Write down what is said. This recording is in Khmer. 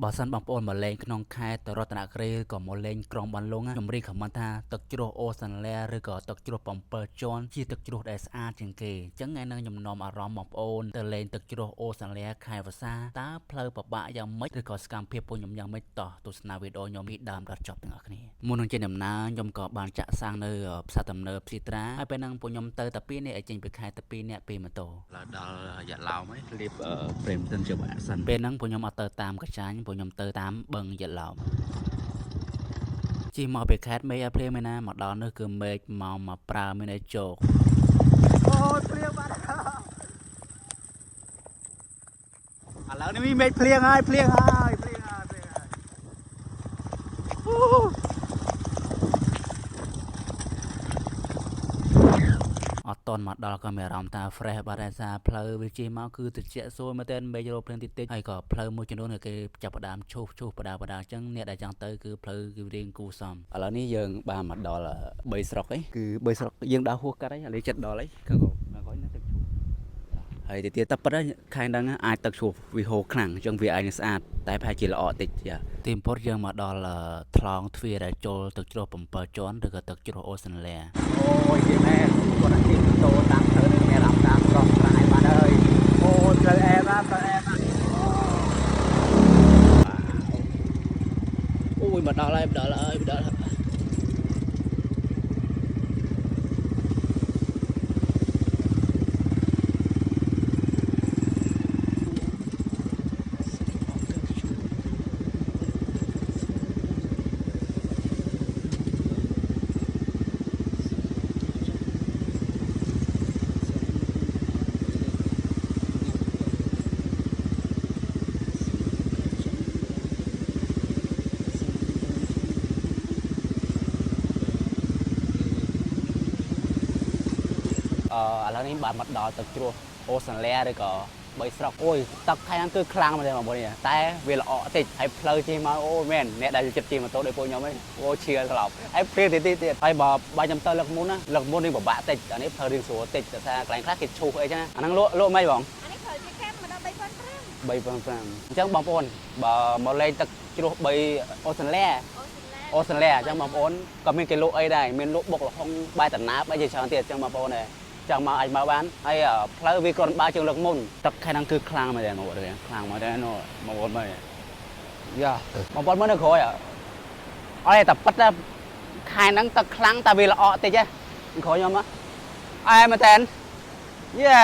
បើសិនបងប្អូនមកលេងក្នុងខេត្តរតនគិរីក៏មកលេងក្រុងបានលុងខ្ញុំរៀបខមមិនថាទឹកជ្រោះអូសាន់ឡែឬក៏ទឹកជ្រោះ7ជាន់ជាទឹកជ្រោះដែលស្អាតជាងគេអញ្ចឹងថ្ងៃនេះខ្ញុំនាំអារម្មណ៍បងប្អូនទៅលេងទឹកជ្រោះអូសាន់ឡែខេត្តវស្សាតើផ្លូវពិបាកយ៉ាងម៉េចឬក៏សកម្មភាពពួកខ្ញុំយ៉ាងម៉េចតោះទស្សនាវីដេអូខ្ញុំពីដើមដល់ចប់ទាំងអស់គ្នាមុននឹងចេញដំណើរខ្ញុំក៏បានចាក់សាំងនៅផ្សារទំនើបស៊ីត្រាហើយពេលហ្នឹងពួកខ្ញុំទៅតែ2នាក់ចេញពីខេត្តតែ2នាក់ពីម៉ូតូដល់យ៉ាឡោមហើយរៀបព្រេមសិនជាបាក់សិនពេលហ្នឹងពួកខ្ញុំអត់ទៅតាមកញ្ចាញពួកខ្ញុំទៅតាមបឹងយ៉ាឡោមជិះមកពីខេត្តមេឃឲ្យភ្លៀងមែនណាមកដល់នោះគឺមេឃមកប្រើមានឲ្យជោគអូភ្លៀងបាត់ឥឡូវនេះមានមេឃភ្លៀងហើយអត់តន់មកដល់ក៏មានអារម្មណ៍ថា fresh បាត់ហើយសារផ្លូវវាជិះមកគឺត្រជាក់ស្រួលមែនទែនមេឃរោភ្លៀងតិចៗហើយក៏ផ្លូវមួយចំនួនគេចាប់ផ្ដើមឈូសបដាអញ្ចឹងអ្នកដែលចង់ទៅគឺផ្លូវគឺរៀងគូសំឥឡូវនេះយើងបានមកដល់3ស្រុកឯងគឺ3ស្រុកយើងដើរហួសកាត់ឯងឥឡូវចិត្តដល់ឯងខាងក្រោយនឹងទឹកឈូសហើយទៅទៀតតែប៉ិតខែហ្នឹងអាចទឹកឈូសវាហូរខ្លាំងអញ្ចឹងវាអាចស្អាតតែប្រហែលជាល្អតិចទីបំផុតយើងមកដល់ថ្លងទ្វារដែលចូលទឹកជ្រោះ7ជាន់ឬក៏ទឹកជ្រោះអូសាន់ឡែអូយនេះមែនគាត់ជិះម៉ូតូតាមផ្លូវនេះមានអារម្មណ៍តាមស្រស់ស្រាយបានហើយអូយផ្លូវអែមណាអូយមកដល់ហើយឥឡូវនេះបានមកដល់ទឹកជ្រោះអូសាន់ឡែឬក៏3ស្រុកអូយទឹកខែហ្នឹងគឺខ្លាំងមែនទេបងប្អូនតែវាល្អតិចហើយផ្លូវជិះមកអូមែនអ្នកដែលចិត្តជិះម៉ូតូដូចពួកខ្ញុំហ្នឹងអូឈៀលស្លាប់ហើយពេលទៀតហើយបើខ្ញុំទៅលើកមុននេះពិបាកតិចអានេះផ្លូវរៀងស្រួលតិចតែថាកន្លែងខ្លះគេឈូសអីចឹងអាហ្នឹងលក់មិនបងអានេះត្រូវជាខែមកដល់3,500អញ្ចឹងបងប្អូនបើមកលេងទឹកជ្រោះ3អូសាន់ឡែអញ្ចឹងបងប្អូនក៏មានគេលក់អីដែរមានលក់បុកល្ហុងបាយតំណាបអីជាច្រើនទៀតអញ្ចឹងបងប្អូនចាំមកអាចមកបានហើយផ្លូវវាគ្រាន់បើជាងលើកមុនទឹកខែហ្នឹងគឺខ្លាំងមែនទេបងប្អូនខ្លាំងមែនទេបងប្អូនមើលយ៉ាបងប្អូនមើលនៅក្រោយអត់តែប៉ិតខែហ្នឹងទឹកខ្លាំងតែវាល្អតិចទេក្រោយខ្ញុំអែមែនតើយ៉ា